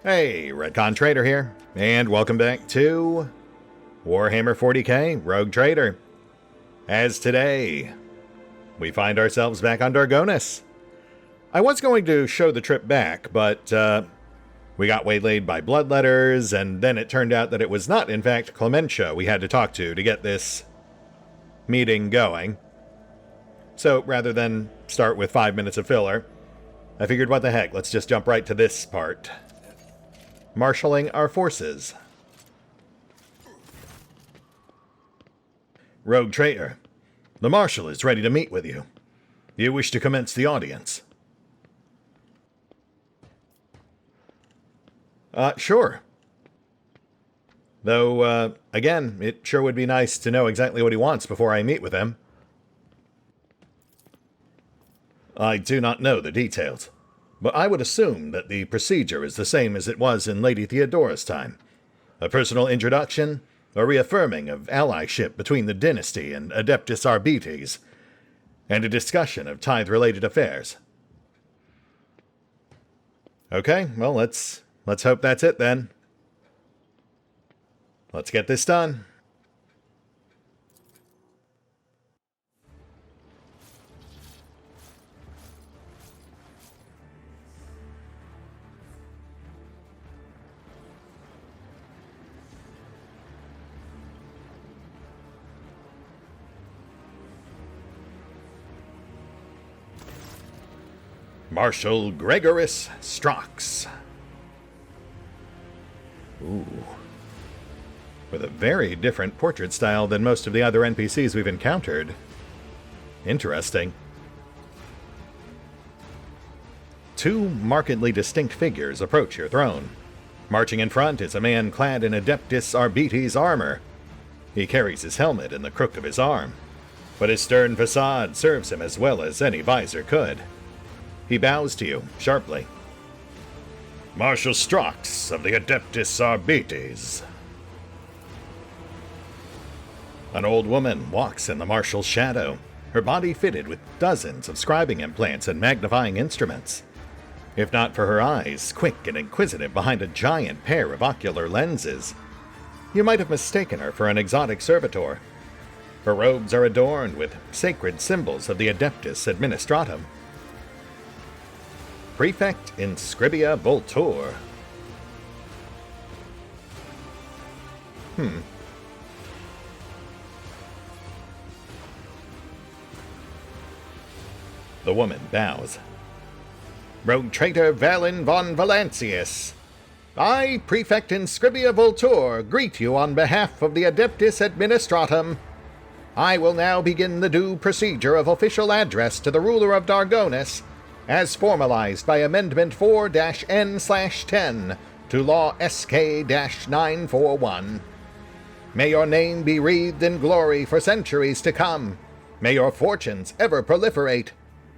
Hey, RetconRaider here, and welcome back to Warhammer 40k Rogue Trader. As today, we find ourselves back on Dargonis. I was going to show the trip back, but we got waylaid by bloodletters, and then it turned out that it was not, in fact, Clementia we had to talk to get this meeting going. So rather than start with 5 minutes of filler, I figured, what the heck, let's just jump right to this part. Marshalling our forces. Rogue Trader, the Marshal is ready to meet with you. You wish to commence the audience? Sure. Though, again, it sure would be nice to know exactly what he wants before I meet with him. I do not know the details, but I would assume that the procedure is the same as it was in Lady Theodora's time. A personal introduction, a reaffirming of allyship between the dynasty and Adeptus Arbites, and a discussion of tithe-related affairs. Okay, well, let's hope that's it then. Let's get this done. Marshal Gregorius Strox. Ooh. With a very different portrait style than most of the other NPCs we've encountered. Interesting. Two markedly distinct figures approach your throne. Marching in front is a man clad in Adeptus Arbites armor. He carries his helmet in the crook of his arm, but his stern facade serves him as well as any visor could. He bows to you, sharply. Marshal Strox of the Adeptus Arbites. An old woman walks in the Marshal's shadow, her body fitted with dozens of scribing implants and magnifying instruments. If not for her eyes, quick and inquisitive behind a giant pair of ocular lenses, you might have mistaken her for an exotic servitor. Her robes are adorned with sacred symbols of the Adeptus Administratum. Prefect Inscribia Voltur. The woman bows. Rogue Traitor Valin von Valancius. I, Prefect Inscribia Voltur, greet you on behalf of the Adeptus Administratum. I will now begin the due procedure of official address to the ruler of Dargonis, as formalized by Amendment 4-N/10 to Law SK-941. May your name be wreathed in glory for centuries to come. May your fortunes ever proliferate.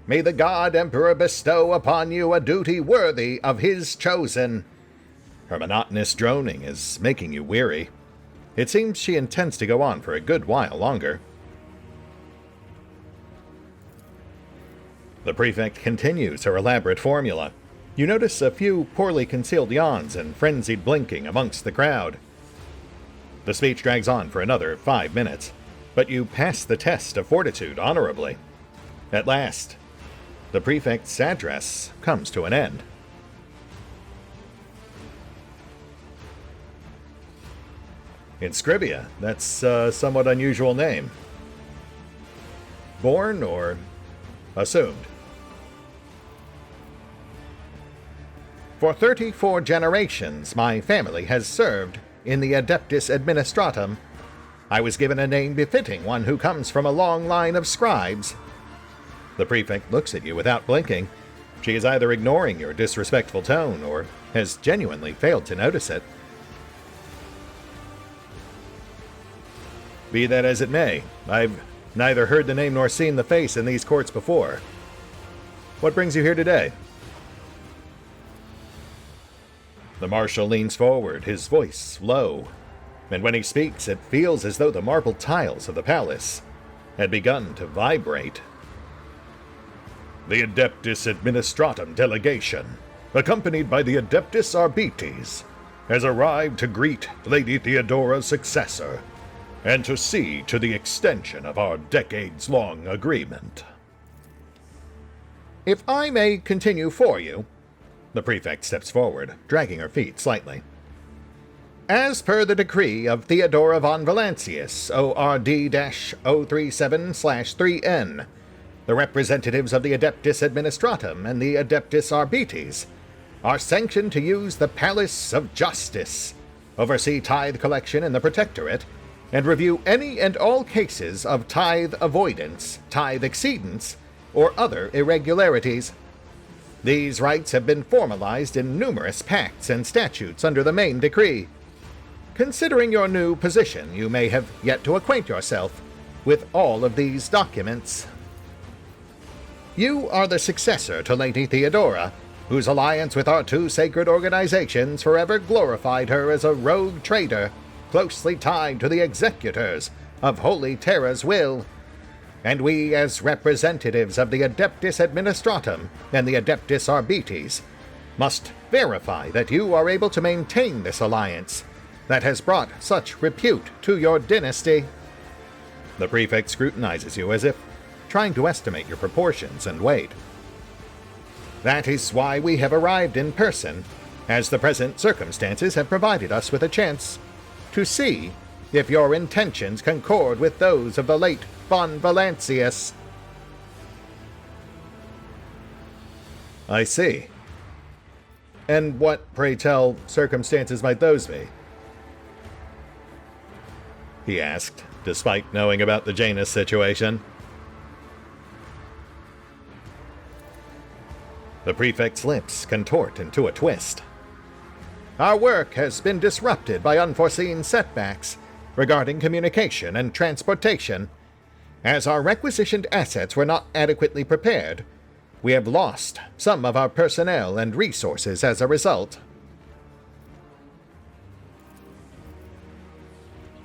May the God Emperor bestow upon you a duty worthy of his chosen. Her monotonous droning is making you weary. It seems she intends to go on for a good while longer. The Prefect continues her elaborate formula. You notice a few poorly concealed yawns and frenzied blinking amongst the crowd. The speech drags on for another 5 minutes, but you pass the test of fortitude honorably. At last, the Prefect's address comes to an end. Inscribia, that's a somewhat unusual name. Born or assumed? For 34 generations, my family has served in the Adeptus Administratum. I was given a name befitting one who comes from a long line of scribes. The Prefect looks at you without blinking. She is either ignoring your disrespectful tone or has genuinely failed to notice it. Be that as it may, I've neither heard the name nor seen the face in these courts before. What brings you here today? The Marshal leans forward, his voice low, and when he speaks, it feels as though the marble tiles of the palace had begun to vibrate. The Adeptus Administratum delegation accompanied by the Adeptus Arbites, has arrived to greet Lady Theodora's successor, and to see to the extension of our decades-long agreement. If I may continue for you, the prefect steps forward, dragging her feet slightly. As per the decree of Theodora von Valancius, ORD-037/3N, the representatives of the Adeptus Administratum and the Adeptus Arbites are sanctioned to use the Palace of Justice, oversee tithe collection in the Protectorate, and review any and all cases of tithe avoidance, tithe exceedance, or other irregularities. These rights have been formalized in numerous pacts and statutes under the main decree. Considering your new position, you may have yet to acquaint yourself with all of these documents. You are the successor to Lady Theodora, whose alliance with our two sacred organizations forever glorified her as a rogue traitor, closely tied to the executors of Holy Terra's will. And we, as representatives of the Adeptus Administratum and the Adeptus Arbites, must verify that you are able to maintain this alliance that has brought such repute to your dynasty. The prefect scrutinizes you as if trying to estimate your proportions and weight. That is why we have arrived in person, as the present circumstances have provided us with a chance to see if your intentions concord with those of the late von Valancius. I see. And what, pray tell, circumstances might those be? He asked, despite knowing about the Janus situation. The prefect's lips contort into a twist. Our work has been disrupted by unforeseen setbacks regarding communication and transportation. As our requisitioned assets were not adequately prepared, we have lost some of our personnel and resources as a result.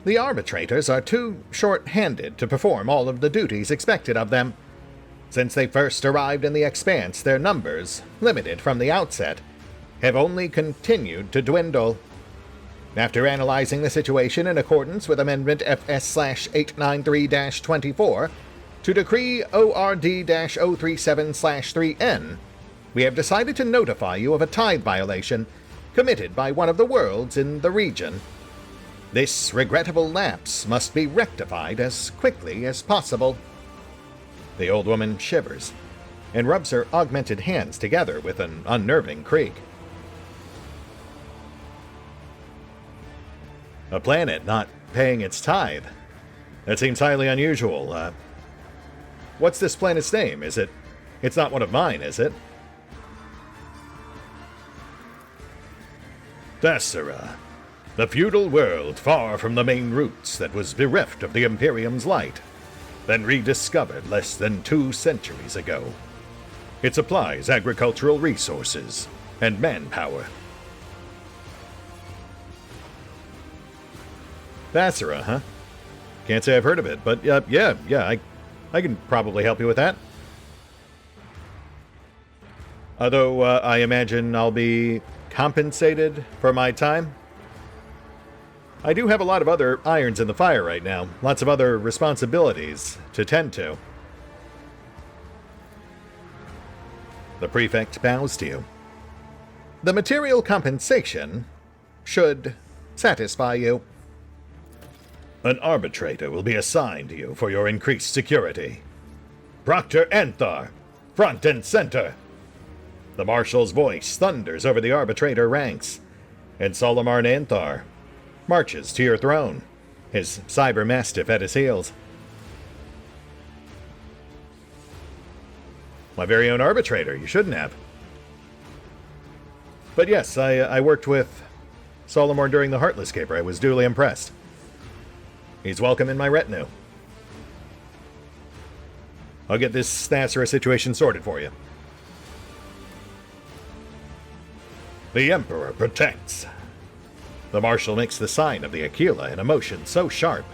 The arbitrators are too short-handed to perform all of the duties expected of them. Since they first arrived in the Expanse, their numbers, limited from the outset, have only continued to dwindle. After analyzing the situation in accordance with Amendment FS/893-24 to Decree ORD-037/3N, we have decided to notify you of a tithe violation committed by one of the worlds in the region. This regrettable lapse must be rectified as quickly as possible. The old woman shivers and rubs her augmented hands together with an unnerving creak. A planet not paying its tithe. That seems highly unusual. What's this planet's name? It's not one of mine, is it? Dassera, the feudal world far from the main roots that was bereft of the Imperium's light, then rediscovered less than 2 centuries ago. It supplies agricultural resources and manpower. Dassera, huh? Can't say I've heard of it, but I can probably help you with that. Although I imagine I'll be compensated for my time. I do have a lot of other irons in the fire right now, lots of other responsibilities to tend to. The prefect bows to you. The material compensation should satisfy you. An arbitrator will be assigned to you for your increased security. Proctor Anthar, front and center. The marshal's voice thunders over the arbitrator ranks, and Solomar Anthar marches to your throne, his cyber mastiff at his heels. My very own arbitrator, you shouldn't have. But yes, I worked with Solomar during the Heartless Caper. I was duly impressed. He's welcome in my retinue. I'll get this Dassera situation sorted for you. The Emperor protects. The Marshal makes the sign of the Aquila in a motion so sharp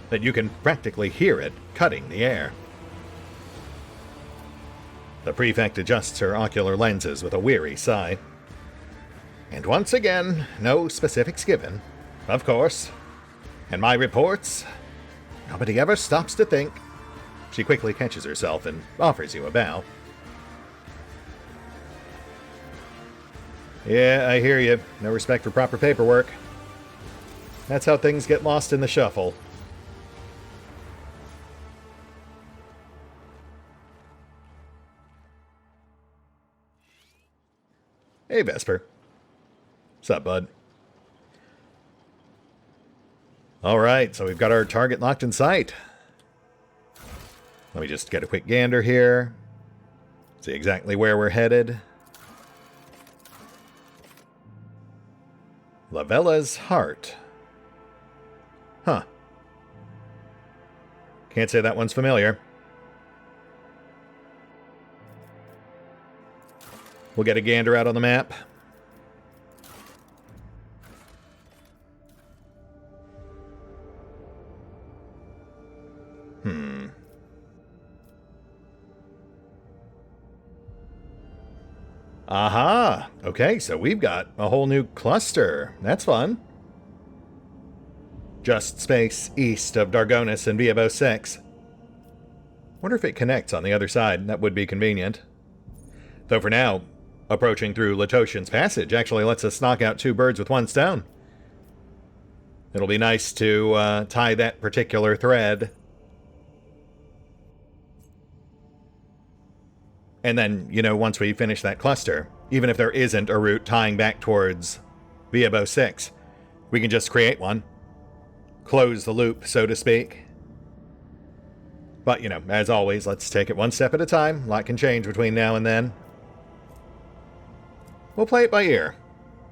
that you can practically hear it cutting the air. The Prefect adjusts her ocular lenses with a weary sigh. And once again, no specifics given, of course. And my reports, nobody ever stops to think. She quickly catches herself and offers you a bow. Yeah, I hear you. No respect for proper paperwork. That's how things get lost in the shuffle. Hey, Vesper. Sup, bud? Alright, so we've got our target locked in sight. Let me just get a quick gander here. See exactly where we're headed. Lavella's Heart. Huh. Can't say that one's familiar. We'll get a gander out on the map. Aha! Okay, so we've got a whole new cluster. That's fun. Just space east of Dargonis and Viabo 6. Wonder if it connects on the other side. That would be convenient. Though for now, approaching through Latoshan's Passage actually lets us knock out two birds with one stone. It'll be nice to tie that particular thread. And then, you know, once we finish that cluster, even if there isn't a route tying back towards Viabo 6, we can just create one. Close the loop, so to speak. But, you know, as always, let's take it one step at a time. A lot can change between now and then. We'll play it by ear.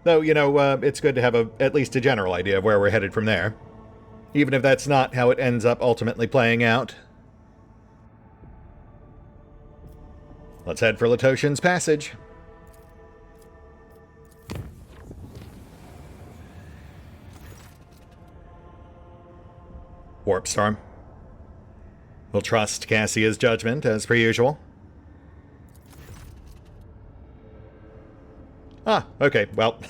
Though, you know, it's good to have at least a general idea of where we're headed from there. Even if that's not how it ends up ultimately playing out. Let's head for Latoshan's Passage. Warp Storm. We'll trust Cassia's judgment, as per usual. Ah, okay, well.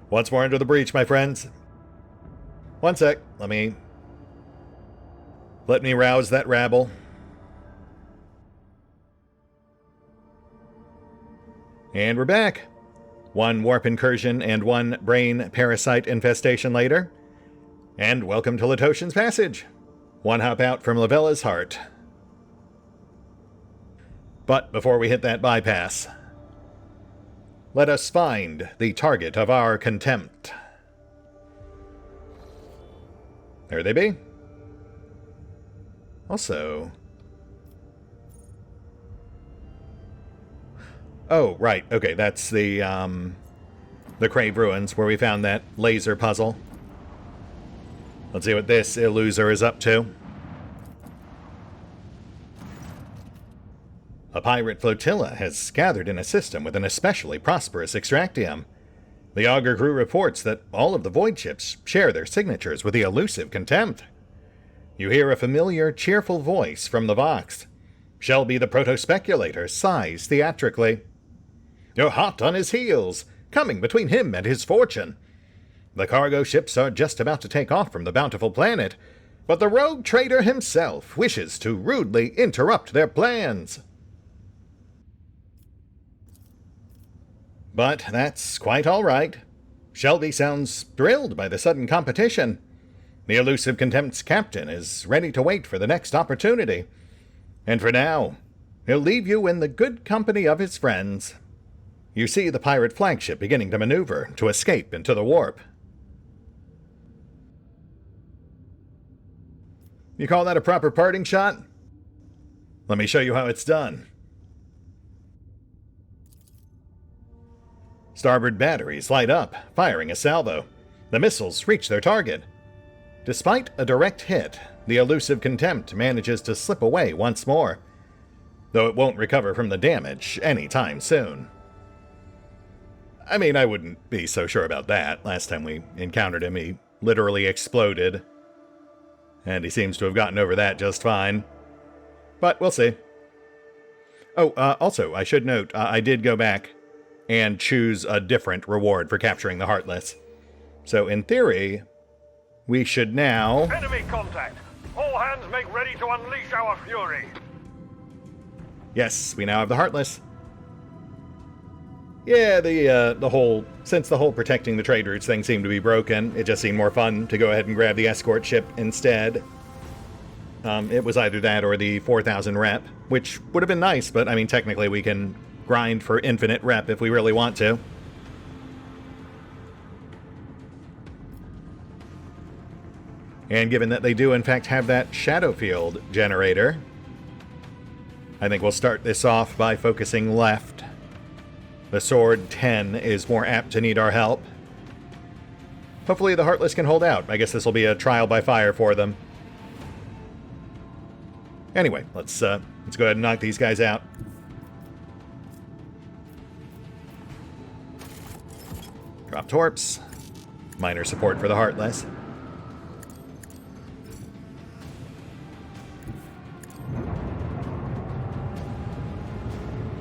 Once more into the breach, my friends. One sec, let me rouse that rabble. And we're back. One warp incursion and one brain parasite infestation later. And welcome to Latoshan's Passage. One hop out from Lavella's Heart. But before we hit that bypass, let us find the target of our contempt. There they be. Also... Oh, right. Okay, that's the Crave Ruins, where we found that laser puzzle. Let's see what this Illuser is up to. A pirate flotilla has gathered in a system with an especially prosperous extractium. The Augur crew reports that all of the void ships share their signatures with the elusive Contempt. You hear a familiar, cheerful voice from the Vox. Shelby the Proto-Speculator sighs theatrically. You're hot on his heels, coming between him and his fortune. The cargo ships are just about to take off from the bountiful planet, but the rogue trader himself wishes to rudely interrupt their plans. But that's quite all right. Shelby sounds thrilled by the sudden competition. The elusive Contempt's captain is ready to wait for the next opportunity. And for now, he'll leave you in the good company of his friends. You see the pirate flagship beginning to maneuver to escape into the warp. You call that a proper parting shot? Let me show you how it's done. Starboard batteries light up, firing a salvo. The missiles reach their target. Despite a direct hit, the elusive Contempt manages to slip away once more, though it won't recover from the damage anytime soon. I mean, I wouldn't be so sure about that. Last time we encountered him, he literally exploded. And he seems to have gotten over that just fine. But we'll see. Oh, also, I should note, I did go back and choose a different reward for capturing the Heartless. So in theory, we should now... Enemy contact! All hands make ready to unleash our fury! Yes, we now have the Heartless. Yeah, the whole... Since the whole protecting the trade routes thing seemed to be broken, it just seemed more fun to go ahead and grab the escort ship instead. It was either that or the 4,000 rep, which would have been nice, but I mean, technically we can grind for infinite rep if we really want to. And given that they do in fact have that shadow field generator, I think we'll start this off by focusing left. The sword 10 is more apt to need our help. Hopefully the Heartless can hold out. I guess this will be a trial by fire for them. Anyway, let's go ahead and knock these guys out. Drop torps. Minor support for the Heartless.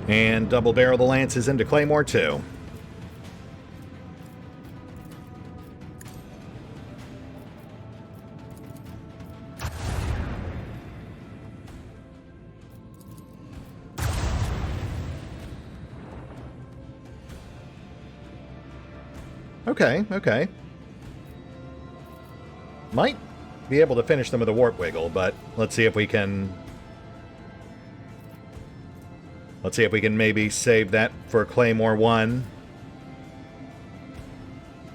And double barrel the lances into Claymore 2. Okay. Might be able to finish them with a warp wiggle, but let's see if we can... Let's see if we can maybe save that for Claymore 1.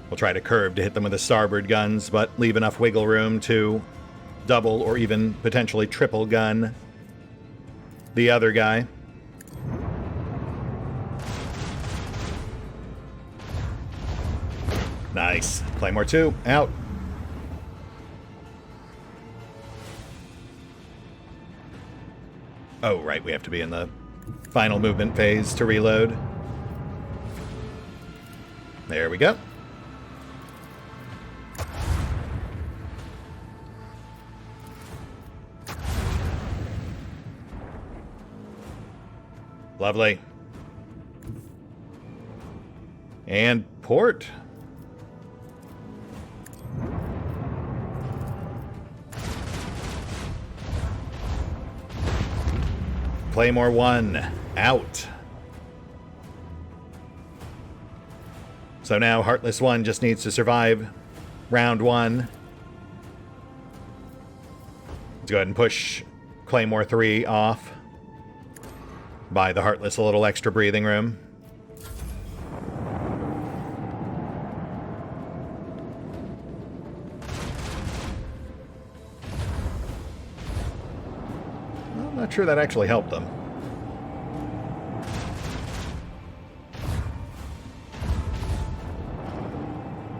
We'll try to curve to hit them with the starboard guns, but leave enough wiggle room to double or even potentially triple gun the other guy. Nice. Claymore 2, out. Oh, right, we have to be in the final movement phase to reload. There we go. Lovely. And port. Claymore 1, out. So now Heartless 1 just needs to survive round 1. Let's go ahead and push Claymore 3 off. Buy the Heartless a little extra breathing room. Not sure that actually helped them.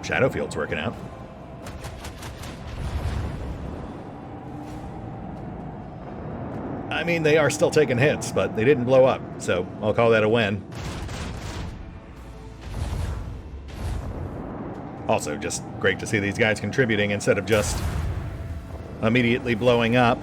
Shadowfield's working out. I mean, they are still taking hits, but they didn't blow up, so I'll call that a win. Also, just great to see these guys contributing instead of just immediately blowing up.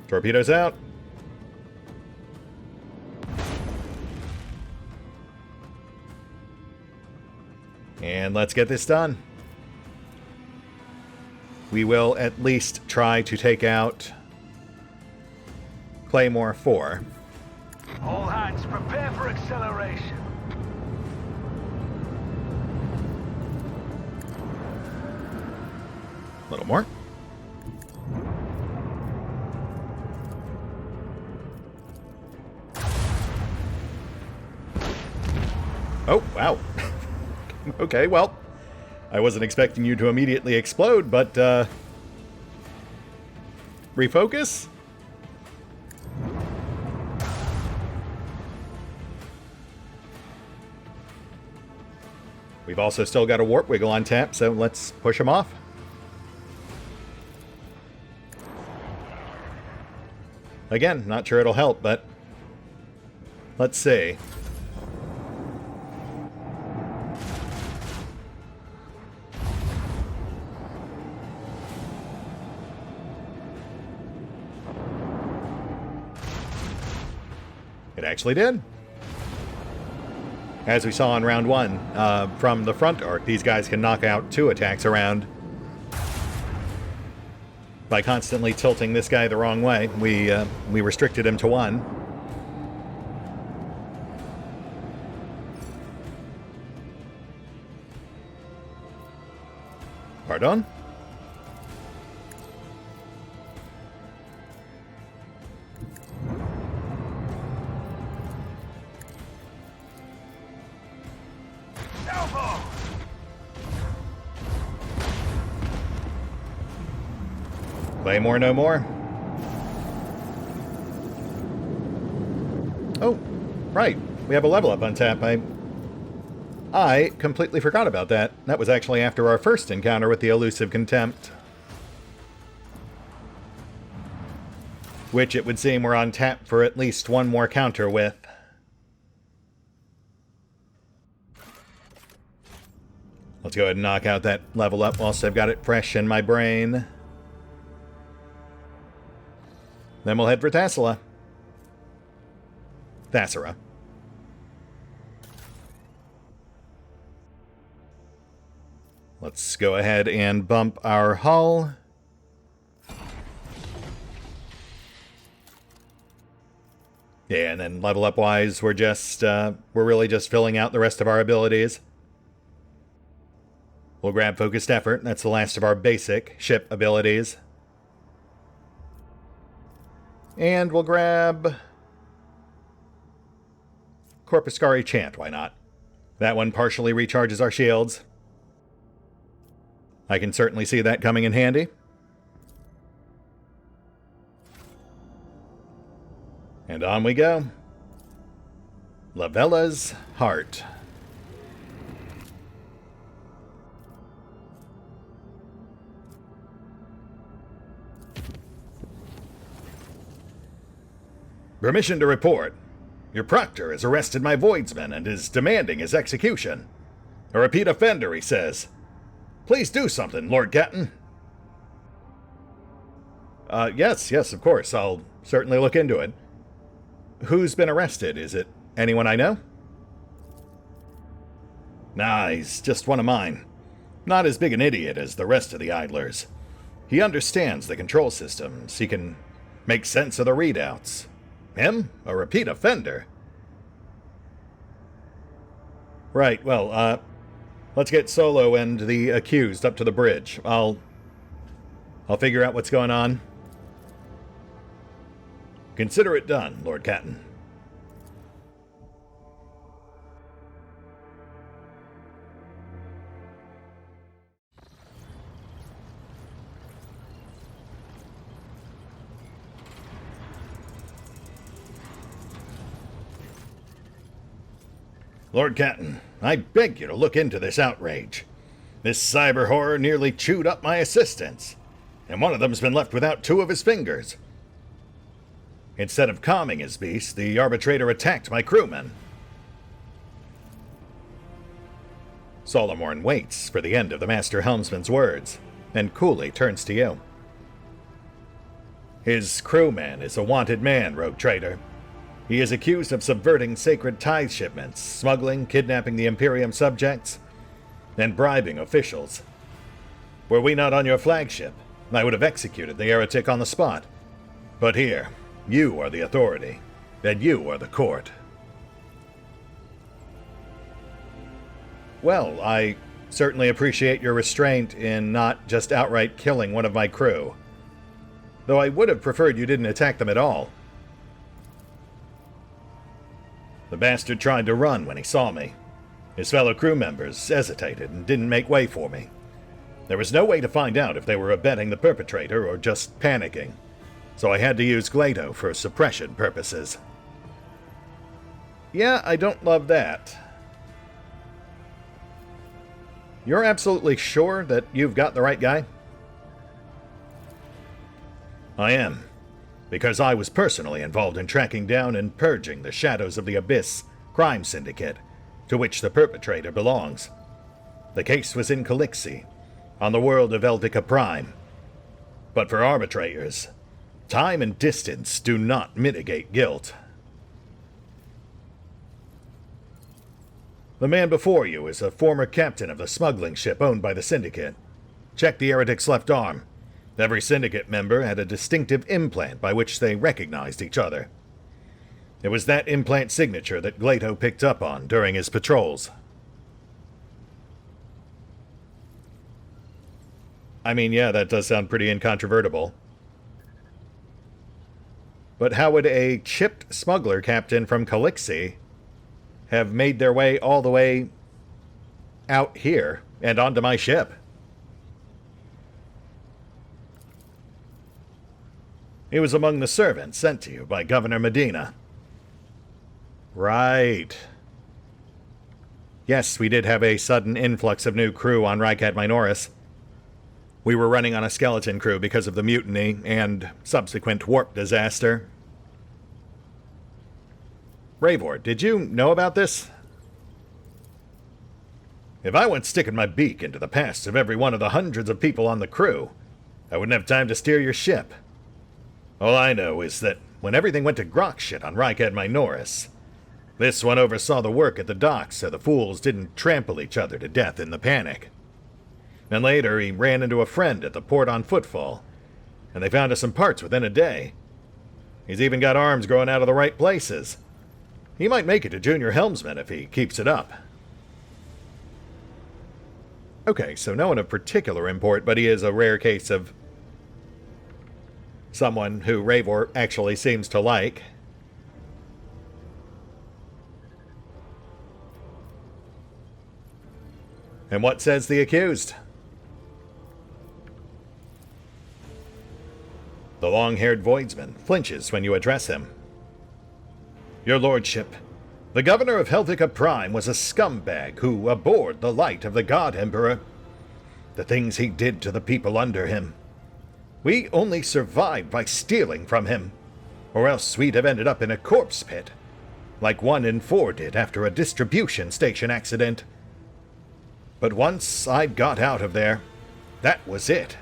Torpedoes out. And let's get this done. We will at least try to take out Claymore 4. All hands prepare for acceleration. A little more. Oh, wow. Okay, well, I wasn't expecting you to immediately explode, but, refocus? We've also still got a warp wiggle on tap, so let's push him off. Again, not sure it'll help, but Let's see. It actually did. As we saw in round 1, from the front arc, these guys can knock out 2 attacks around. By constantly tilting this guy the wrong way, we restricted him to 1. Pardon? Claymore no more. Oh, right. We have a level up on tap. I completely forgot about that. That was actually after our first encounter with the elusive Contempt. Which it would seem we're on tap for at least one more counter with. Let's go ahead and knock out that level up whilst I've got it fresh in my brain. Then we'll head for Thassalia. Let's go ahead and bump our hull. Yeah, and then level up wise, we're really just filling out the rest of our abilities. We'll grab Focused Effort. That's the last of our basic ship abilities. And we'll grab Corpuscari Chant, why not? That one partially recharges our shields. I can certainly see that coming in handy. And on we go. Lavella's Heart. Permission to report. Your proctor has arrested my voidsman and is demanding his execution. A repeat offender, he says. Please do something, Lord Captain. Yes, of course. I'll certainly look into it. Who's been arrested? Is it anyone I know? Nah, he's just one of mine. Not as big an idiot as the rest of the idlers. He understands the control systems. He can make sense of the readouts. Him? A repeat offender? Right, well, let's get Solo and the accused up to the bridge. I'll figure out what's going on. Consider it done, Lord Captain. Lord Captain, I beg you to look into this outrage. This cyber horror nearly chewed up my assistants, and one of them's been left without 2 of his fingers. Instead of calming his beast, the arbitrator attacked my crewmen. Solomorn waits for the end of the master helmsman's words, and coolly turns to you. His crewman is a wanted man, rogue trader. He is accused of subverting sacred tithe shipments, smuggling, kidnapping the Imperium subjects, and bribing officials. Were we not on your flagship, I would have executed the heretic on the spot. But here, you are the authority, and you are the court. Well, I certainly appreciate your restraint in not just outright killing one of my crew. Though I would have preferred you didn't attack them at all. The bastard tried to run when he saw me. His fellow crew members hesitated and didn't make way for me. There was no way to find out if they were abetting the perpetrator or just panicking, so I had to use Glato for suppression purposes. Yeah, I don't love that. You're absolutely sure that you've got the right guy? I am. because I was personally involved in tracking down and purging the Shadows of the Abyss crime syndicate, to which the perpetrator belongs. The case was in Calixi, on the world of Eldica Prime. But for arbitrators, time and distance do not mitigate guilt. The man before you is a former captain of the smuggling ship owned by the Syndicate. Check the heretic's left arm. Every Syndicate member had a distinctive implant by which they recognized each other. It was that implant signature that Glato picked up on during his patrols. I mean, yeah, that does sound pretty incontrovertible. But how would a chipped smuggler captain from Calixi have made their way all the way out here and onto my ship? He was among the servants sent to you by Governor Medina. Right. Yes, we did have a sudden influx of new crew on Rycat Minoris. We were running on a skeleton crew because of the mutiny and subsequent warp disaster. Ravor, did you know about this? If I went sticking my beak into the past of every one of the hundreds of people on the crew, I wouldn't have time to steer your ship. All I know is that when everything went to grok shit on Rycat Minoris, this one oversaw the work at the docks so the fools didn't trample each other to death in the panic. And later he ran into a friend at the port on Footfall, and they found us some parts within a day. He's even got arms growing out of the right places. He might make it to junior helmsman if he keeps it up. Okay, so no one of particular import, but he is a rare case of someone who Ravor actually seems to like. And what says the accused? The long-haired voidsman flinches when you address him. Your lordship, the governor of Heldica Prime was a scumbag who abhorred the light of the God Emperor. The things he did to the people under him. We only survived by stealing from him, or else we'd have ended up in a corpse pit, like 1 in 4 did after a distribution station accident. But once I got out of there, that was it.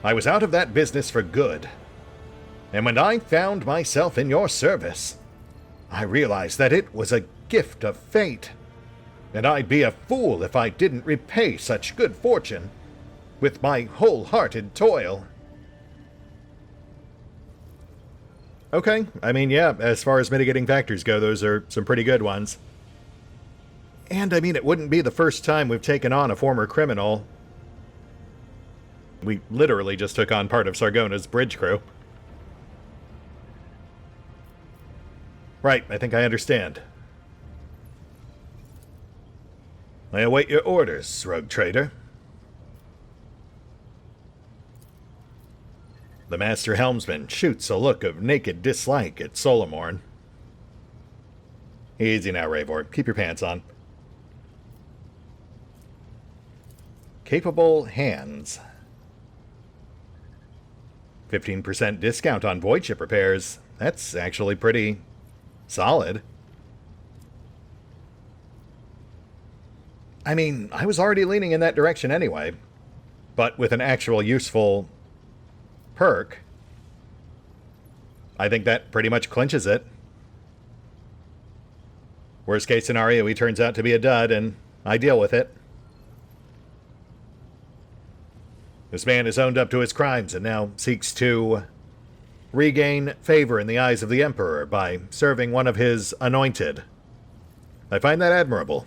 I was out of that business for good. And when I found myself in your service, I realized that it was a gift of fate, and I'd be a fool if I didn't repay such good fortune with my wholehearted toil. Okay, I mean, yeah, as far as mitigating factors go, those are some pretty good ones. And, I mean, it wouldn't be the first time we've taken on a former criminal. We literally just took on part of Sargona's bridge crew. Right, I think I understand. I await your orders, rogue trader. The master helmsman shoots a look of naked dislike at Solomorn. Easy now, Ravor. Keep your pants on. Capable hands. 15% discount on void ship repairs. That's actually pretty solid. I mean, I was already leaning in that direction anyway. But with an actual useful perk, I think that pretty much clinches it. Worst case scenario, he turns out to be a dud, and I deal with it. This man has owned up to his crimes and now seeks to regain favor in the eyes of the Emperor by serving one of his anointed. I find that admirable.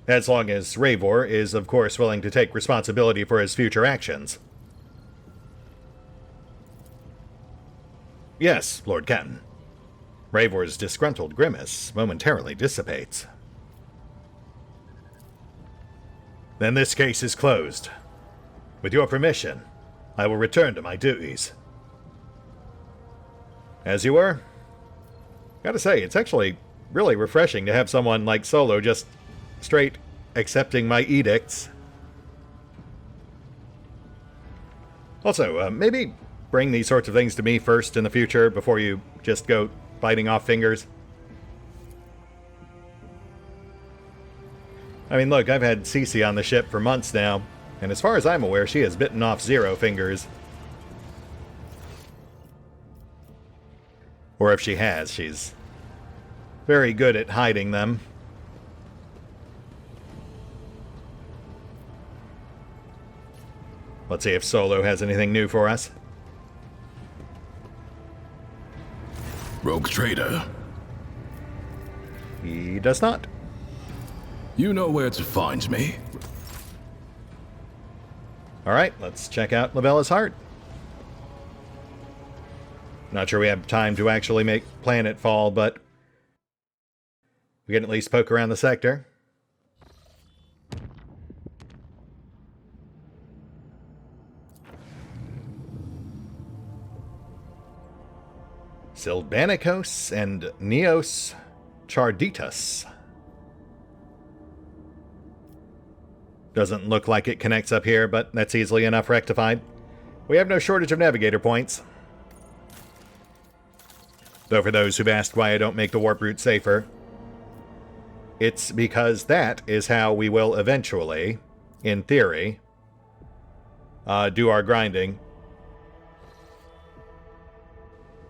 As long as Ravor is, of course, willing to take responsibility for his future actions. Yes, Lord Kenton. Ravor's disgruntled grimace momentarily dissipates. Then this case is closed. With your permission, I will return to my duties. As you were? Gotta say, it's actually really refreshing to have someone like Solo just straight accepting my edicts. Also, maybe bring these sorts of things to me first in the future before you just go biting off fingers? I mean, look, I've had Cece on the ship for months now, and as far as I'm aware, she has bitten off 0 fingers. Or if she has, she's very good at hiding them. Let's see if Solo has anything new for us. Rogue Trader. He does not. You know where to find me. Alright, let's check out Lavella's Heart. Not sure we have time to actually make planetfall, but we can at least poke around the sector. Sylvanicos and Neos Charditas. Doesn't look like it connects up here, but that's easily enough rectified. We have no shortage of navigator points. Though for those who've asked why I don't make the warp route safer, it's because that is how we will eventually, in theory, do our grinding.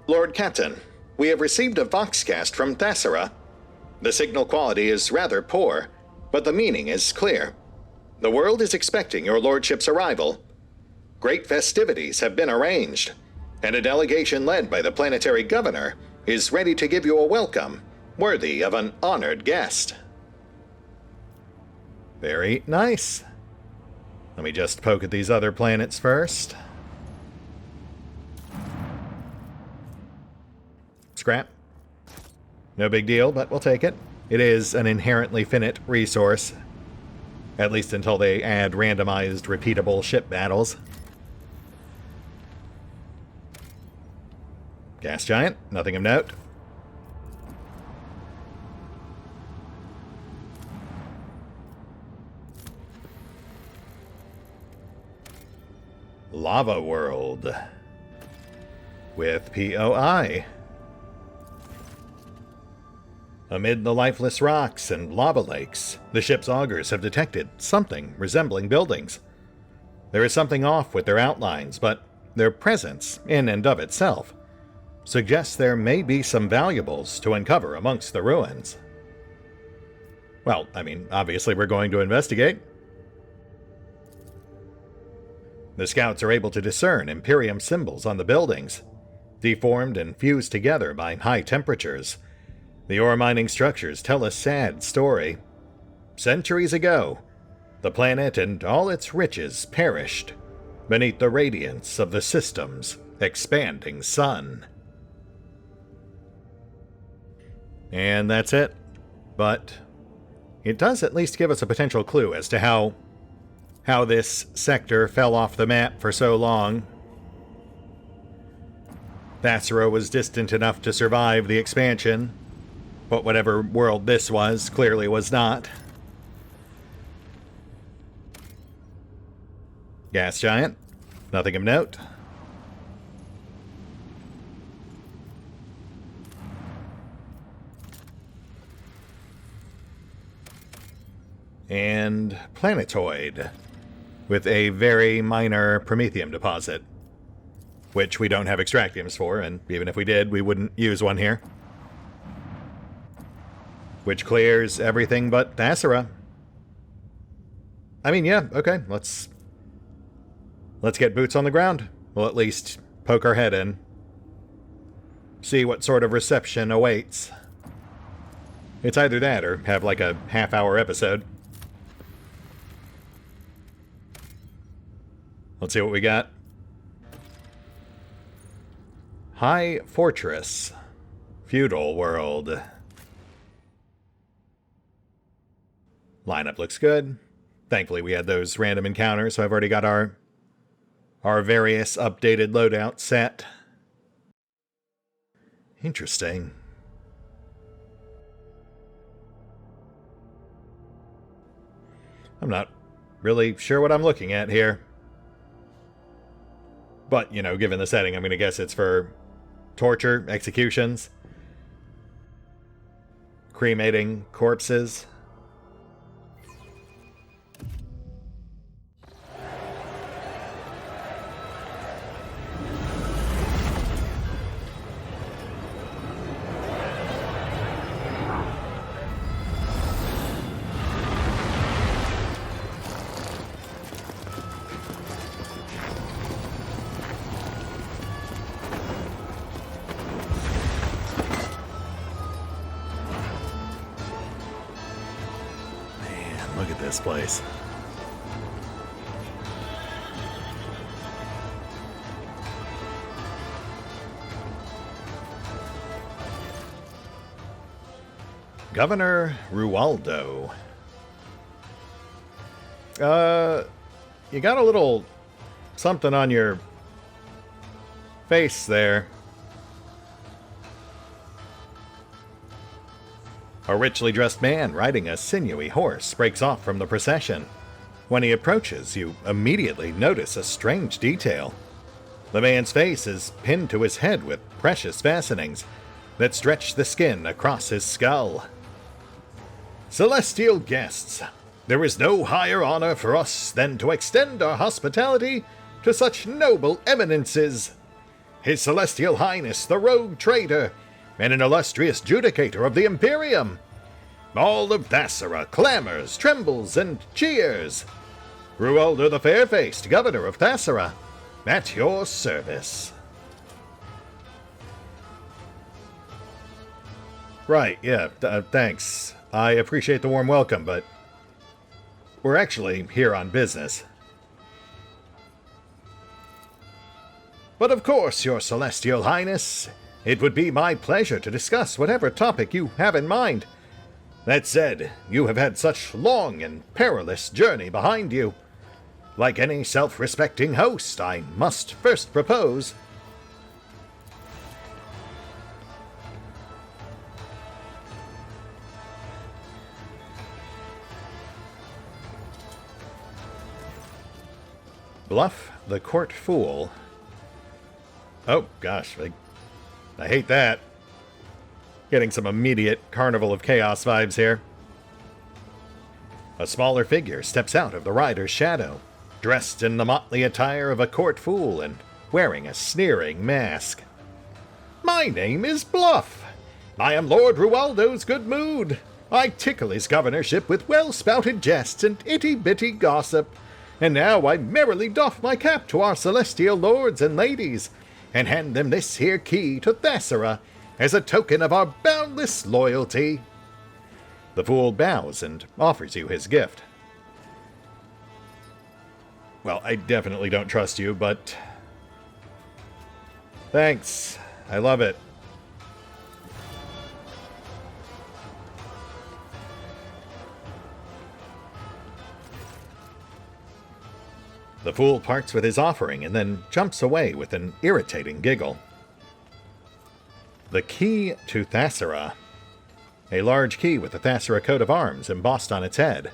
Lord Captain, we have received a voxcast from Thasara. The signal quality is rather poor, but the meaning is clear. The world is expecting your lordship's arrival. Great festivities have been arranged, and a delegation led by the planetary governor is ready to give you a welcome worthy of an honored guest. Very nice. Let me just poke at these other planets first. Scrap. No big deal, but we'll take it. It is an inherently finite resource. At least until they add randomized, repeatable ship battles. Gas giant, nothing of note. Lava World. With POI. Amid the lifeless rocks and lava lakes, the ship's augurs have detected something resembling buildings. There is something off with their outlines, but their presence, in and of itself, suggests there may be some valuables to uncover amongst the ruins. Well, I mean, obviously we're going to investigate. The scouts are able to discern Imperium symbols on the buildings, deformed and fused together by high temperatures. The ore mining structures tell a sad story. Centuries ago, the planet and all its riches perished beneath the radiance of the system's expanding sun. And that's it. But it does at least give us a potential clue as to how this sector fell off the map for so long. Thasara was distant enough to survive the expansion, but whatever world this was clearly was not. Gas giant, nothing of note. And planetoid, with a very minor promethium deposit, which we don't have extractiums for, and even if we did, we wouldn't use one here. Which clears everything but Thasara. I mean, yeah, okay, let's get boots on the ground. We'll at least poke our head in. See what sort of reception awaits. It's either that or have like a half-hour episode. Let's see what we got. High Fortress. Feudal World. Lineup looks good. Thankfully we had those random encounters, so I've already got our various updated loadouts set. Interesting. I'm not really sure what I'm looking at here. But, you know, given the setting, I'm going to guess it's for torture, executions, cremating corpses. Look at this place. Governor Rualdo. You got a little something on your face there. A richly dressed man riding a sinewy horse breaks off from the procession. When he approaches, you immediately notice a strange detail. The man's face is pinned to his head with precious fastenings that stretch the skin across his skull. Celestial guests, there is no higher honor for us than to extend our hospitality to such noble eminences. His Celestial Highness, the Rogue Trader, and an illustrious judicator of the Imperium. All of Thasara clamors, trembles, and cheers. Rualdo the Fair-Faced, Governor of Thasara, at your service. Right, yeah, thanks. I appreciate the warm welcome, but we're actually here on business. But of course, Your Celestial Highness, it would be my pleasure to discuss whatever topic you have in mind. That said, you have had such long and perilous journey behind you. Like any self-respecting host, I must first propose... Bluff the Court Fool. Oh, gosh, I hate that. Getting some immediate Carnival of Chaos vibes here. A smaller figure steps out of the rider's shadow, dressed in the motley attire of a court fool and wearing a sneering mask. My name is Bluff. I am Lord Rualdo's good mood. I tickle his governorship with well-spouted jests and itty-bitty gossip. And now I merrily doff my cap to our celestial lords and ladies, and hand them this here key to Thasara as a token of our boundless loyalty. The fool bows and offers you his gift. Well, I definitely don't trust you, but... thanks. I love it. The fool parts with his offering and then jumps away with an irritating giggle. The key to Thasara. A large key with the Thasara coat of arms embossed on its head.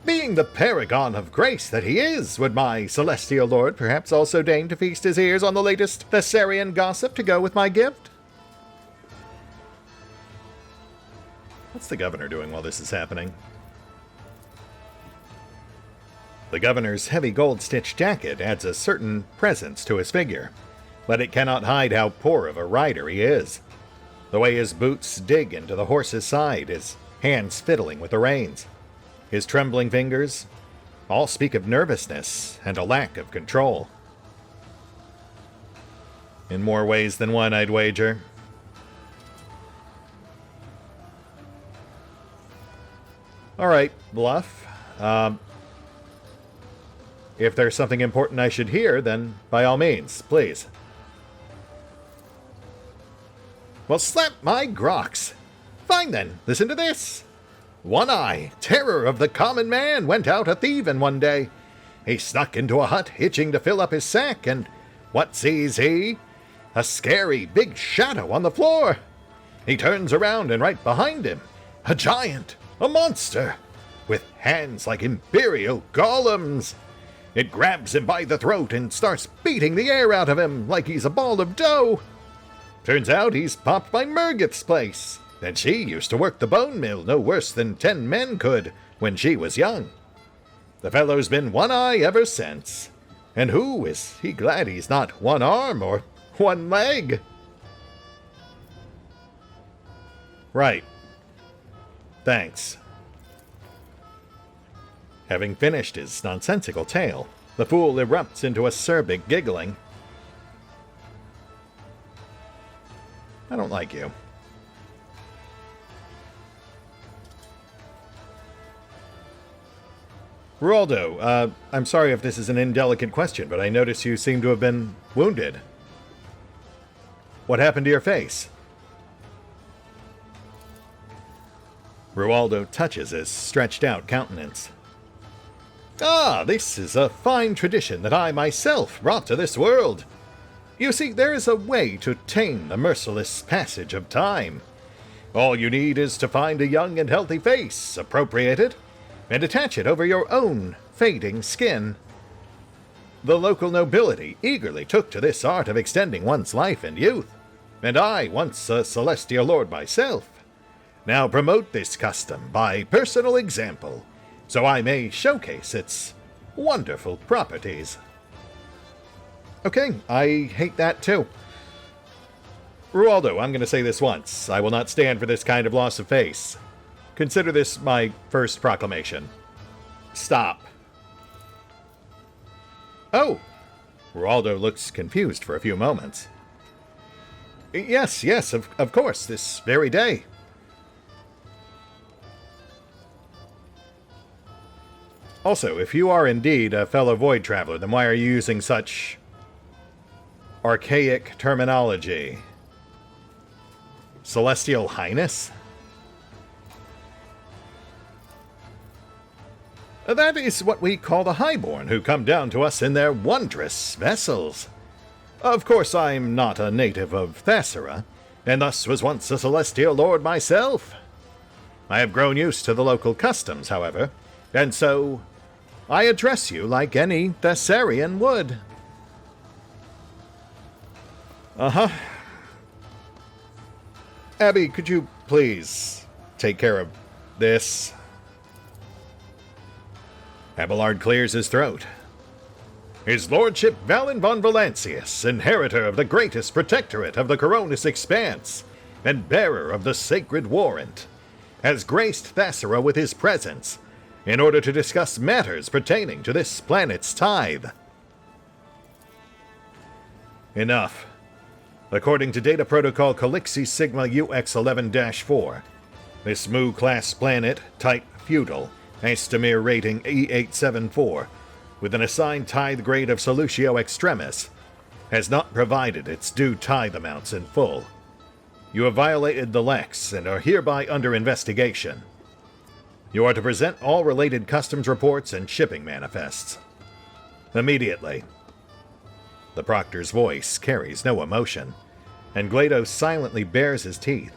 Being the paragon of grace that he is, would my celestial lord perhaps also deign to feast his ears on the latest Thessarian gossip to go with my gift? What's the governor doing while this is happening? The governor's heavy gold-stitched jacket adds a certain presence to his figure, but it cannot hide how poor of a rider he is. The way his boots dig into the horse's side, his hands fiddling with the reins, his trembling fingers, all speak of nervousness and a lack of control. In more ways than one, I'd wager. All right, Bluff. If there's something important I should hear, then by all means, please. Well, slap my grox. Fine then, listen to this. One Eye, terror of the common man, went out a-thieving one day. He snuck into a hut, itching to fill up his sack, and what sees he? A scary big shadow on the floor. He turns around, and right behind him, a giant, a monster. with hands like imperial golems. It grabs him by the throat and starts beating the air out of him like he's a ball of dough. Turns out he's popped by Murgith's place, and she used to work the bone mill no worse than 10 men could when she was young. The fellow's been one eye ever since. And who is he glad he's not one arm or one leg? Right. Thanks. Having finished his nonsensical tale, the fool erupts into acerbic giggling. I don't like you. Rualdo, I'm sorry if this is an indelicate question, but I notice you seem to have been wounded. What happened to your face? Rualdo touches his stretched-out countenance. Ah, this is a fine tradition that I myself brought to this world. You see, there is a way to tame the merciless passage of time. All you need is to find a young and healthy face, appropriate it, and attach it over your own fading skin. The local nobility eagerly took to this art of extending one's life and youth, and I, once a celestial lord myself, now promote this custom by personal example, so I may showcase its wonderful properties. Okay, I hate that too. Rualdo, I'm going to say this once. I will not stand for this kind of loss of face. Consider this my first proclamation. Stop. Oh! Rualdo looks confused for a few moments. Yes, of course, this very day. Also, if you are indeed a fellow Void Traveler, then why are you using such archaic terminology? Celestial Highness? That is what we call the Highborn, who come down to us in their wondrous vessels. Of course, I'm not a native of Thasera, and thus was once a celestial lord myself. I have grown used to the local customs, however, and so I address you like any Thasarian would. Uh-huh. Abby, could you please take care of this? Abelard clears his throat. His Lordship Valen von Valancius, inheritor of the greatest protectorate of the Coronis Expanse, and bearer of the sacred warrant, has graced Thasera with his presence in order to discuss matters pertaining to this planet's tithe. Enough. According to Data Protocol Calixi Sigma UX11-4, this Mu-class planet, type feudal, Estimir rating E874, with an assigned tithe grade of Solutio Extremis, has not provided its due tithe amounts in full. You have violated the Lex and are hereby under investigation. You are to present all related customs reports and shipping manifests. Immediately. The Proctor's voice carries no emotion, and GLaDOS silently bares his teeth,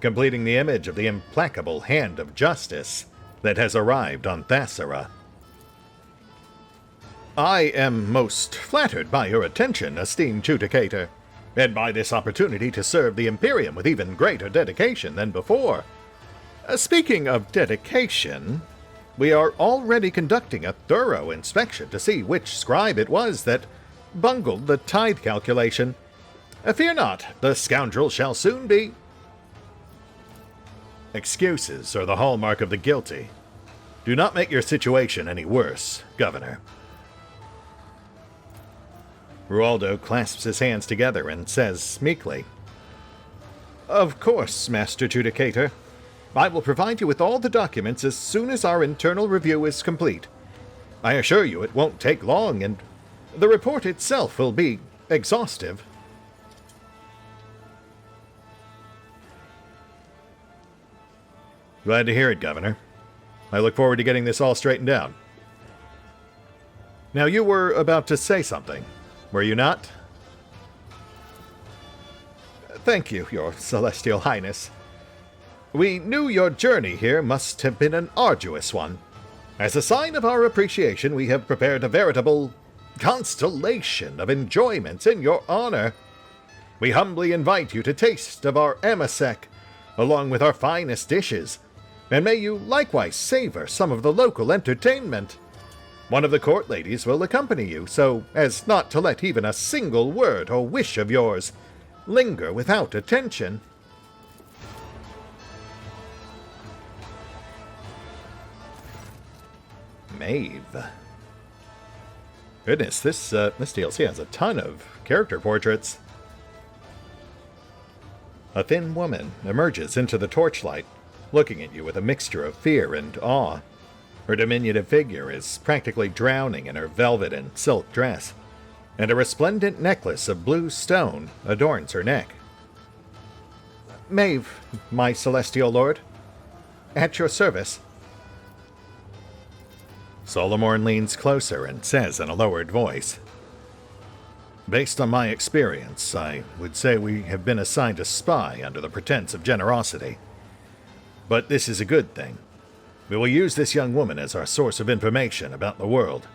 completing the image of the implacable hand of justice that has arrived on Thasera. I am most flattered by your attention, esteemed Judicator, and by this opportunity to serve the Imperium with even greater dedication than before. Speaking of dedication, we are already conducting a thorough inspection to see which scribe it was that bungled the tithe calculation. Fear not, the scoundrel shall soon be. Excuses are the hallmark of the guilty. Do not make your situation any worse, Governor. Rualdo clasps his hands together and says meekly, Of course, Master Judicator. I will provide you with all the documents as soon as our internal review is complete. I assure you it won't take long, and the report itself will be exhaustive. Glad to hear it, Governor. I look forward to getting this all straightened out. Now, you were about to say something, were you not? Thank you, Your Celestial Highness. We knew your journey here must have been an arduous one, As a sign of our appreciation, we have prepared a veritable constellation of enjoyments in your honor. We humbly invite you to taste of our amasek, along with our finest dishes, and may you likewise savor some of the local entertainment. One of the court ladies will accompany you, so as not to let even a single word or wish of yours linger without attention. Maeve. Goodness, this DLC has a ton of character portraits. A thin woman emerges into the torchlight, looking at you with a mixture of fear and awe. Her diminutive figure is practically drowning in her velvet and silk dress, and a resplendent necklace of blue stone adorns her neck. Maeve, my celestial lord, at your service. Solomorn leans closer and says in a lowered voice, based on my experience, I would say we have been assigned a spy under the pretense of generosity. But this is a good thing. We will use this young woman as our source of information about the world.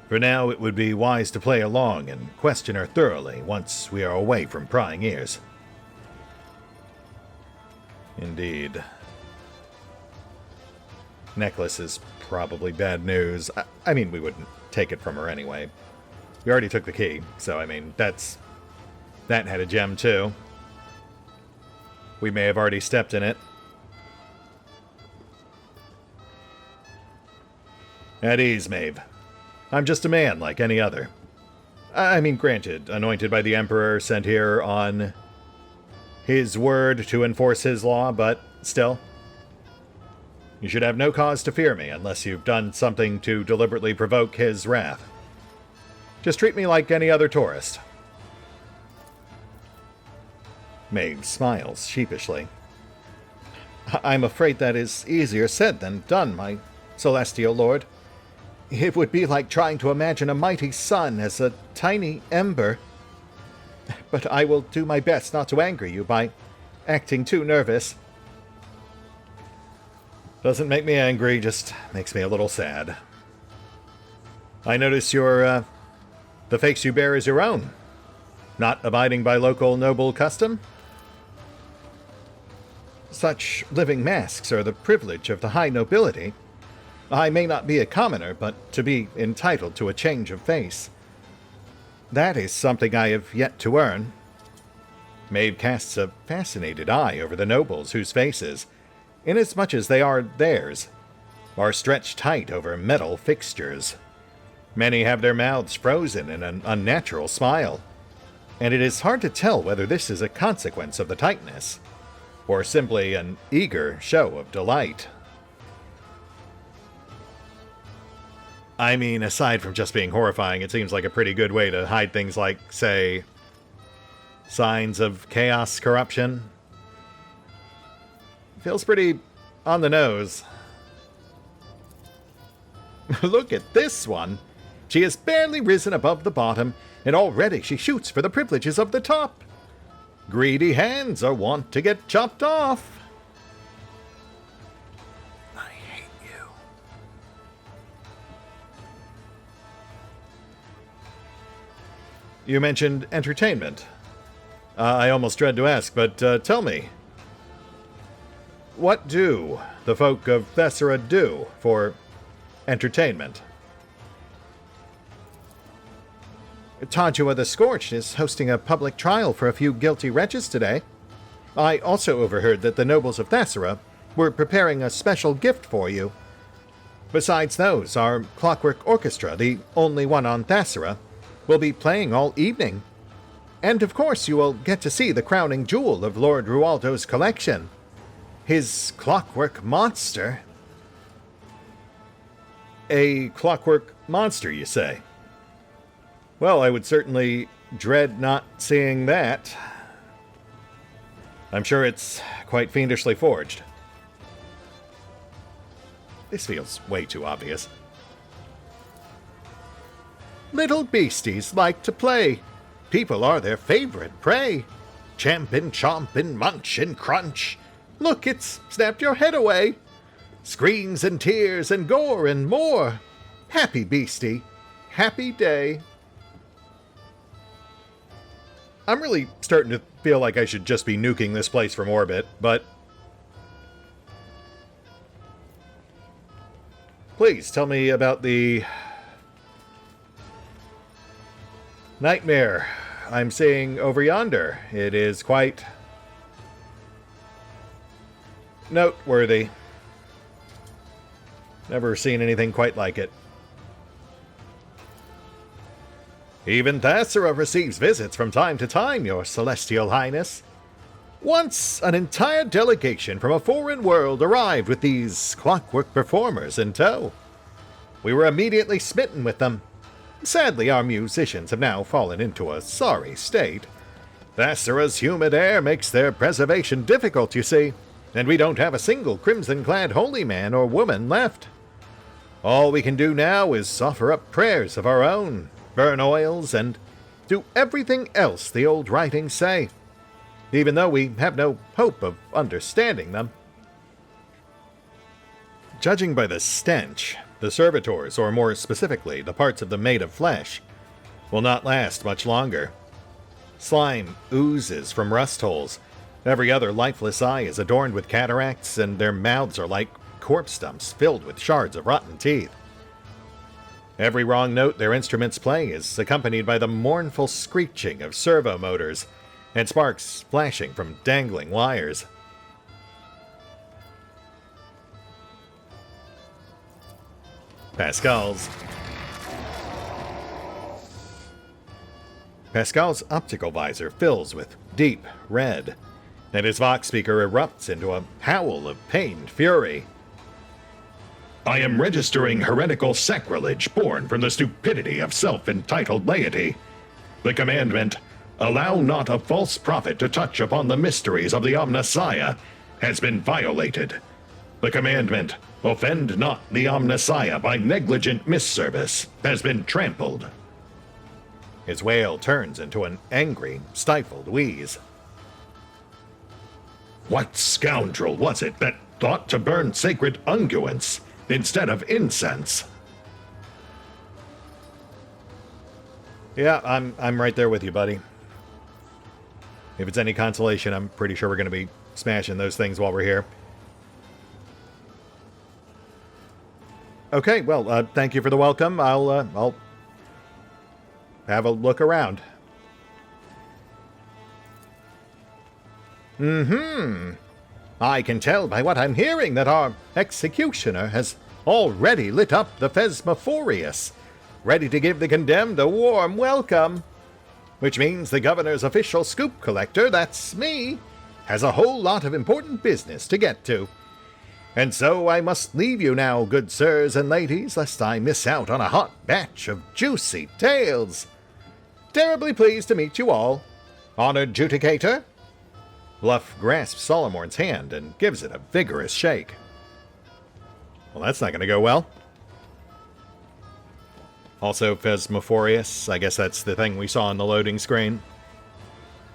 For now, it would be wise to play along and question her thoroughly once we are away from prying ears. Indeed. Necklace is probably bad news. I mean, we wouldn't take it from her anyway. We already took the key, so I mean, that had a gem too. We may have already stepped in it. At ease, Maeve. I'm just a man like any other. I mean, granted, anointed by the Emperor, sent here on his word to enforce his law, but still. You should have no cause to fear me unless you've done something to deliberately provoke his wrath. Just treat me like any other tourist. Maeve smiles sheepishly. I'm afraid that is easier said than done, my celestial lord. It would be like trying to imagine a mighty sun as a tiny ember. But I will do my best not to anger you by acting too nervous. Doesn't make me angry, just makes me a little sad. I notice the face you bear is your own. Not abiding by local noble custom? Such living masks are the privilege of the high nobility. I may not be a commoner, but to be entitled to a change of face. That is something I have yet to earn. Maeve casts a fascinated eye over the nobles whose faces, inasmuch as they are theirs, are stretched tight over metal fixtures. Many have their mouths frozen in an unnatural smile, and it is hard to tell whether this is a consequence of the tightness, or simply an eager show of delight. I mean, aside from just being horrifying, it seems like a pretty good way to hide things like, say, signs of chaos corruption. Feels pretty on the nose. Look at this one. She has barely risen above the bottom, and already she shoots for the privileges of the top. Greedy hands are wont to get chopped off. I hate you. You mentioned entertainment. I almost dread to ask, but tell me. What do the folk of Thessera do for entertainment? Tajua the Scorched is hosting a public trial for a few guilty wretches today. I also overheard that the nobles of Thessera were preparing a special gift for you. Besides those, our Clockwork Orchestra, the only one on Thessera, will be playing all evening. And of course you will get to see the crowning jewel of Lord Rualdo's collection, his clockwork monster. A clockwork monster, you say? Well, I would certainly dread not seeing that. I'm sure it's quite fiendishly forged. This feels way too obvious. Little beasties like to play. People are their favorite prey. Champ and chomp and munch and crunch. Look, it's snapped your head away. Screams and tears and gore and more. Happy beastie. Happy day. I'm really starting to feel like I should just be nuking this place from orbit, but... Please, tell me about the... nightmare I'm seeing over yonder. It is quite... noteworthy. Never seen anything quite like it. Even Thasera receives visits from time to time, Your Celestial Highness. Once, an entire delegation from a foreign world arrived with these clockwork performers in tow. We were immediately smitten with them. Sadly, our musicians have now fallen into a sorry state. Thasera's humid air makes their preservation difficult, you see, and we don't have a single crimson-clad holy man or woman left. All we can do now is offer up prayers of our own, burn oils, and do everything else the old writings say, even though we have no hope of understanding them. Judging by the stench, the servitors, or more specifically, the parts of them made of flesh, will not last much longer. Slime oozes from rust holes. Every other lifeless eye is adorned with cataracts, and their mouths are like corpse stumps filled with shards of rotten teeth. Every wrong note their instruments play is accompanied by the mournful screeching of servo motors and sparks flashing from dangling wires. Pascal's optical visor fills with deep red, and his vox speaker erupts into a howl of pained fury. I am registering heretical sacrilege born from the stupidity of self-entitled laity. The commandment, "Allow not a false prophet to touch upon the mysteries of the Omnissiah," has been violated. The commandment, "Offend not the Omnissiah by negligent misservice," has been trampled. His wail turns into an angry, stifled wheeze. What scoundrel was it that thought to burn sacred unguents instead of incense? Yeah, I'm right there with you, buddy. If it's any consolation, I'm pretty sure we're going to be smashing those things while we're here. Okay, well, thank you for the welcome. I'll have a look around. I can tell by what I'm hearing that our executioner has already lit up the Phasmophorius, ready to give the condemned a warm welcome. Which means the governor's official scoop collector, that's me, has a whole lot of important business to get to. And so I must leave you now, good sirs and ladies, lest I miss out on a hot batch of juicy tales. Terribly pleased to meet you all. Honored Judicator. Bluff grasps Solomorn's hand and gives it a vigorous shake. Well, that's not going to go well. Also, Phasmophorius, I guess that's the thing we saw on the loading screen.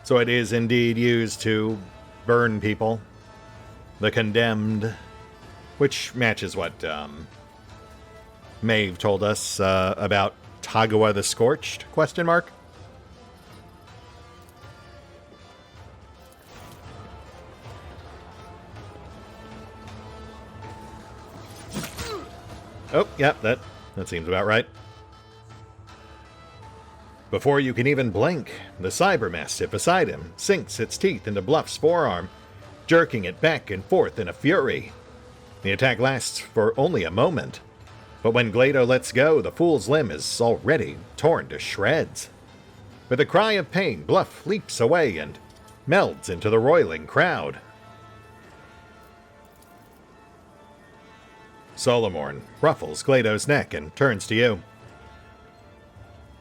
So it is indeed used to burn people. The condemned, which matches what Maeve told us about Tagawa the Scorched, question mark? Oh, yep, that seems about right. Before you can even blink, the cybermastiff beside him sinks its teeth into Bluff's forearm, jerking it back and forth in a fury. The attack lasts for only a moment, but when Glado lets go, the fool's limb is already torn to shreds. With a cry of pain, Bluff leaps away and melds into the roiling crowd. Solomorn ruffles Glado's neck and turns to you.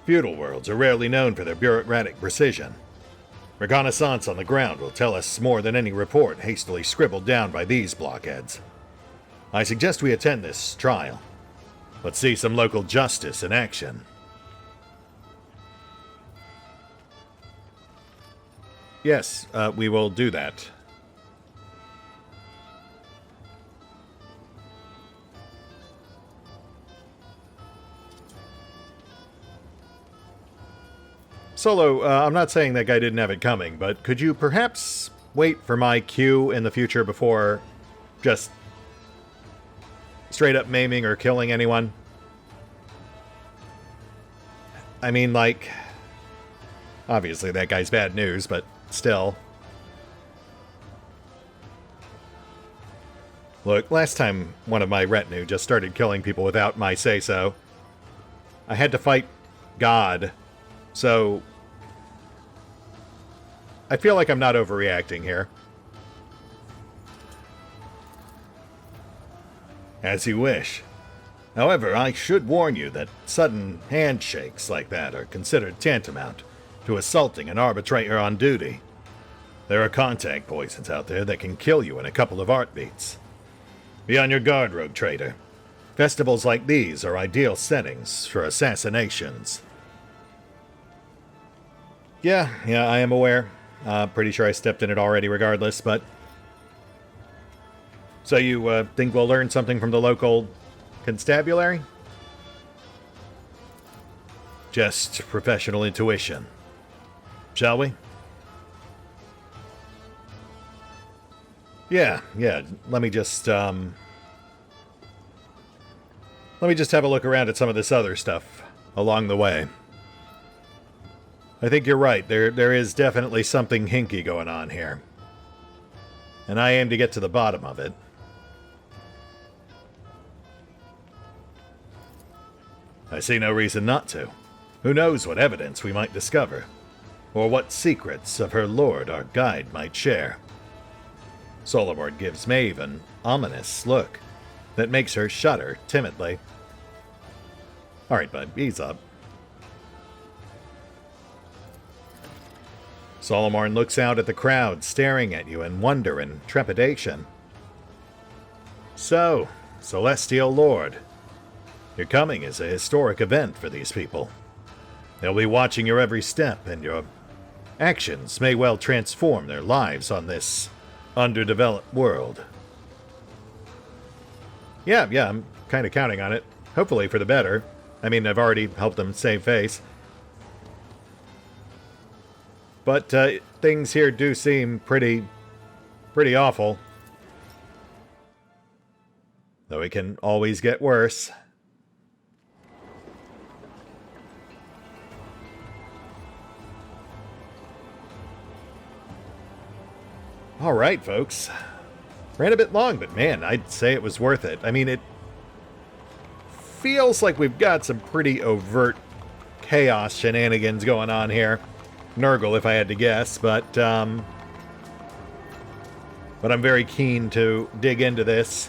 Feudal worlds are rarely known for their bureaucratic precision. Reconnaissance on the ground will tell us more than any report hastily scribbled down by these blockheads. I suggest we attend this trial. Let's see some local justice in action. Yes, we will do that. Solo, I'm not saying that guy didn't have it coming, but could you perhaps wait for my cue in the future before just straight up maiming or killing anyone? I mean, like, obviously that guy's bad news, but still. Look, last time one of my retinue just started killing people without my say-so, I had to fight God, so I feel like I'm not overreacting here. As you wish. However, I should warn you that sudden handshakes like that are considered tantamount to assaulting an arbitrator on duty. There are contact poisons out there that can kill you in a couple of heartbeats. Be on your guard, Rogue Trader. Festivals like these are ideal settings for assassinations. Yeah, I am aware. Pretty sure I stepped in it already regardless, but... So you think we'll learn something from the local constabulary? Just professional intuition. Shall we? Yeah, let me just have a look around at some of this other stuff along the way. I think you're right. There is definitely something hinky going on here. And I aim to get to the bottom of it. I see no reason not to. Who knows what evidence we might discover, or what secrets of her lord our guide might share. Solomord gives Maeve an ominous look that makes her shudder timidly. Alright, bud, ease up. Solomorn looks out at the crowd, staring at you in wonder and trepidation. So, Celestial Lord, your coming is a historic event for these people. They'll be watching your every step, and your actions may well transform their lives on this underdeveloped world. Yeah, I'm kind of counting on it. Hopefully for the better. I mean, I've already helped them save face. But things here do seem pretty awful. Though it can always get worse. Alright, folks. Ran a bit long, but man, I'd say it was worth it. I mean, it feels like we've got some pretty overt chaos shenanigans going on here. Nurgle, if I had to guess, but I'm very keen to dig into this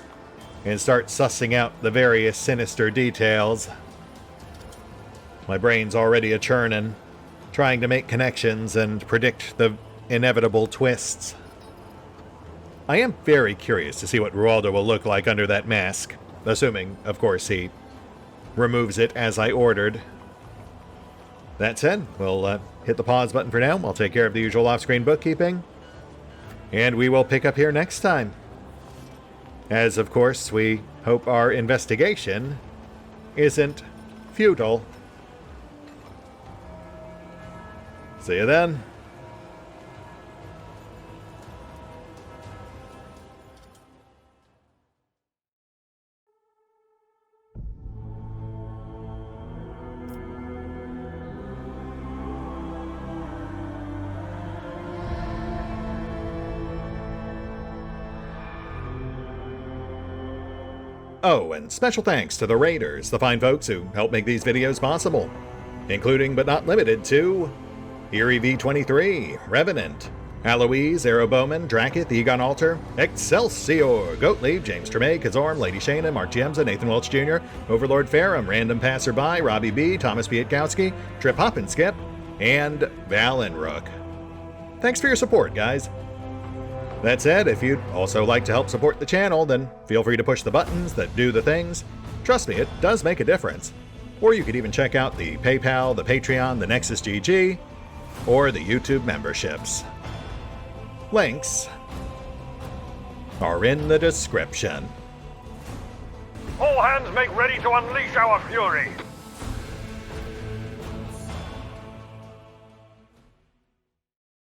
and start sussing out the various sinister details. My brain's already a-churnin', trying to make connections and predict the inevitable twists. I am very curious to see what Rualdo will look like under that mask, assuming, of course, he removes it as I ordered. That said, we'll hit the pause button for now. I'll take care of the usual off-screen bookkeeping, and we will pick up here next time. As, of course, we hope our investigation isn't futile. See you then. Oh, and special thanks to the Raiders, the fine folks who help make these videos possible, including but not limited to Erie V23, Revenant, Alois, Bowman, Drakiith, EgonAlter, Exsellsior, Gottlieb, James Trimmier, Kazorm, Lady Shayna, Mark Giemza, Nathan Welch Jr., OverlordPherom, RandomPassrby, RobbyB, Tomasz Piątkowski, Triphoppenskip, and Valinrook. Thanks for your support, guys. That said, if you'd also like to help support the channel, then feel free to push the buttons that do the things. Trust me, it does make a difference. Or you could even check out the PayPal, the Patreon, the Nexus GG, or the YouTube memberships. Links are in the description. All hands make ready to unleash our fury.